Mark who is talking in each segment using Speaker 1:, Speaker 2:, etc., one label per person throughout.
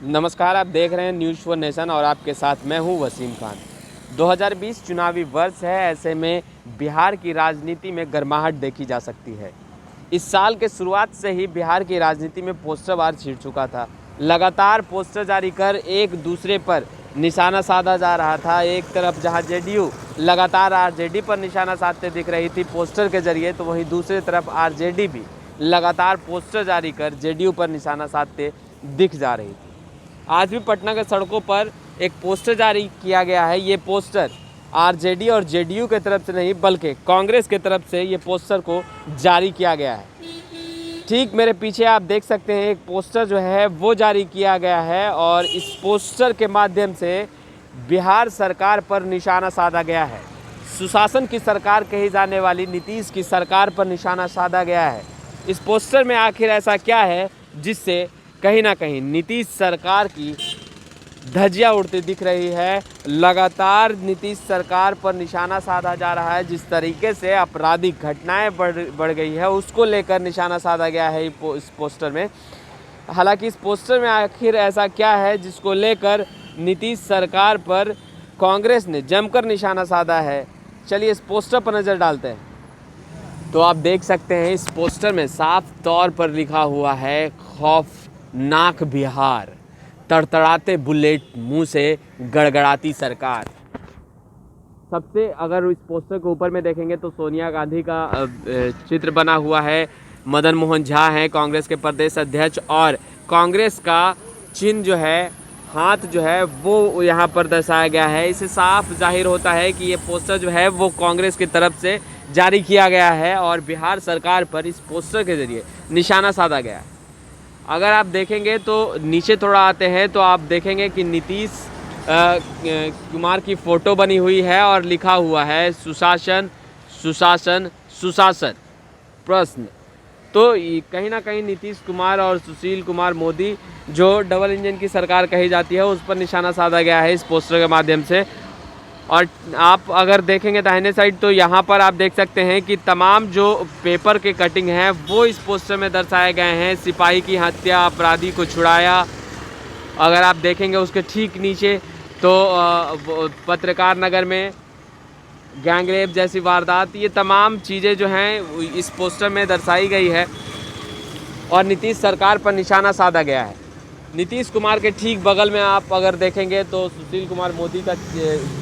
Speaker 1: नमस्कार, आप देख रहे हैं न्यूज़ फॉर नेशन और आपके साथ मैं हूं वसीम खान। 2020 चुनावी वर्ष है, ऐसे में बिहार की राजनीति में गर्माहट देखी जा सकती है। इस साल के शुरुआत से ही बिहार की राजनीति में पोस्टरवार छिड़ चुका था। लगातार पोस्टर जारी कर एक दूसरे पर निशाना साधा जा रहा था। एक तरफ जहां जेडीयू लगातार आरजेडी पर निशाना साधते दिख रही थी पोस्टर के जरिए, तो वहीं दूसरी तरफ आरजेडी भी लगातार पोस्टर जारी कर जेडीयू पर निशाना साधते दिख जा रही थी। आज भी पटना के सड़कों पर एक पोस्टर जारी किया गया है। ये पोस्टर आरजेडी और जेडीयू के तरफ से नहीं बल्कि कांग्रेस के तरफ से ये पोस्टर को जारी किया गया है। ठीक मेरे पीछे आप देख सकते हैं एक पोस्टर जो है वो जारी किया गया है और इस पोस्टर के माध्यम से बिहार सरकार पर निशाना साधा गया है। सुशासन की सरकार कही जाने वाली नीतीश की सरकार पर निशाना साधा गया है। इस पोस्टर में आखिर ऐसा क्या है जिससे कहीं ना कहीं नीतीश सरकार की धज्जियां उड़ती दिख रही है। लगातार नीतीश सरकार पर निशाना साधा जा रहा है। जिस तरीके से आपराधिक घटनाएं बढ़ गई है उसको लेकर निशाना साधा गया है इस पोस्टर में। हालांकि इस पोस्टर में आखिर ऐसा क्या है जिसको लेकर नीतीश सरकार पर कांग्रेस ने जमकर निशाना साधा है, चलिए इस पोस्टर पर नज़र डालते हैं। तो आप देख सकते हैं इस पोस्टर में साफ तौर पर लिखा हुआ है खौफनाक बिहार, तड़तड़ाते बुलेट मुंह से गड़गड़ाती सरकार। सबसे अगर इस पोस्टर के ऊपर में देखेंगे तो सोनिया गांधी का चित्र बना हुआ है, मदन मोहन झा हैं कांग्रेस के प्रदेश अध्यक्ष और कांग्रेस का चिन्ह जो है हाथ जो है वो यहाँ पर दर्शाया गया है। इससे साफ जाहिर होता है कि ये पोस्टर जो है वो कांग्रेस की तरफ से जारी किया गया है और बिहार सरकार पर इस पोस्टर के जरिए निशाना साधा गया है। अगर आप देखेंगे तो नीचे थोड़ा आते हैं तो आप देखेंगे कि नीतीश कुमार की फ़ोटो बनी हुई है और लिखा हुआ है सुशासन सुशासन सुशासन प्रश्न। तो कहीं ना कहीं नीतीश कुमार और सुशील कुमार मोदी जो डबल इंजन की सरकार कही जाती है उस पर निशाना साधा गया है इस पोस्टर के माध्यम से। और आप अगर देखेंगे दाहिने साइड तो यहाँ पर आप देख सकते हैं कि तमाम जो पेपर के कटिंग हैं वो इस पोस्टर में दर्शाए गए हैं। सिपाही की हत्या, अपराधी को छुड़ाया। अगर आप देखेंगे उसके ठीक नीचे तो पत्रकार नगर में गैंगरेप जैसी वारदात, ये तमाम चीज़ें जो हैं इस पोस्टर में दर्शाई गई है और नीतीश सरकार पर निशाना साधा गया है। नीतीश कुमार के ठीक बगल में आप अगर देखेंगे तो सुशील कुमार मोदी का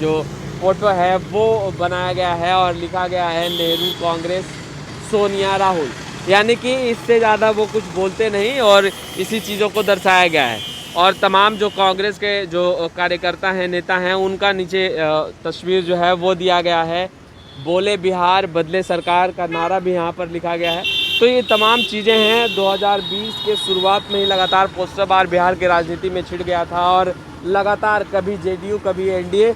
Speaker 1: जो फोटो है वो बनाया गया है और लिखा गया है नेहरू कांग्रेस सोनिया राहुल, यानी कि इससे ज़्यादा वो कुछ बोलते नहीं और इसी चीज़ों को दर्शाया गया है। और तमाम जो कांग्रेस के जो कार्यकर्ता हैं, नेता हैं, उनका नीचे तस्वीर जो है वो दिया गया है। बोले बिहार बदले सरकार का नारा भी यहाँ पर लिखा गया है। तो ये तमाम चीज़ें हैं। 2020 के शुरुआत में ही लगातार पोस्टरबार बिहार की राजनीति में छिड़ गया था और लगातार कभी जेडीयू कभी एनडीए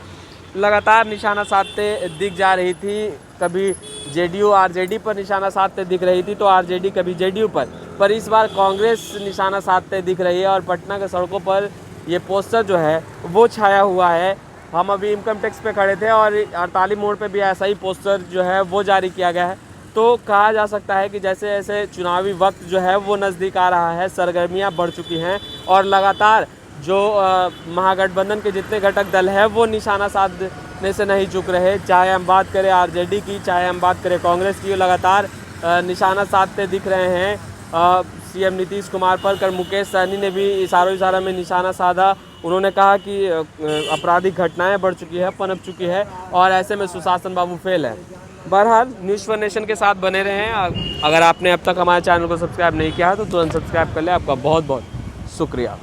Speaker 1: लगातार निशाना साधते दिख जा रही थी। कभी जेडीयू आरजेडी पर निशाना साधते दिख रही थी तो आरजेडी कभी जेडीयू पर इस बार कांग्रेस निशाना साधते दिख रही है और पटना के सड़कों पर ये पोस्टर जो है वो छाया हुआ है। हम अभी इनकम टैक्स पे खड़े थे और 48 मोड़ पे भी ऐसा ही पोस्टर जो है वो जारी किया गया है। तो कहा जा सकता है कि जैसे जैसे चुनावी वक्त जो है वो नज़दीक आ रहा है, सरगर्मियां बढ़ चुकी हैं और लगातार जो महागठबंधन के जितने घटक दल हैं वो निशाना साधने से नहीं चूक रहे। चाहे हम बात करें आरजेडी की, चाहे हम बात करें कांग्रेस की, लगातार निशाना साधते दिख रहे हैं। सीएम नीतीश कुमार पर कल मुकेश सहनी ने भी इशारा में निशाना साधा। उन्होंने कहा कि आपराधिक घटनाएं बढ़ चुकी है, पनप चुकी है और ऐसे में सुशासन बाबू फेल है। बहरहाल न्यूज़ फॉर नेशन के साथ बने रहें। अगर आपने अब तक हमारे चैनल को सब्सक्राइब नहीं किया है तो तुरंत सब्सक्राइब कर लें। आपका बहुत बहुत शुक्रिया।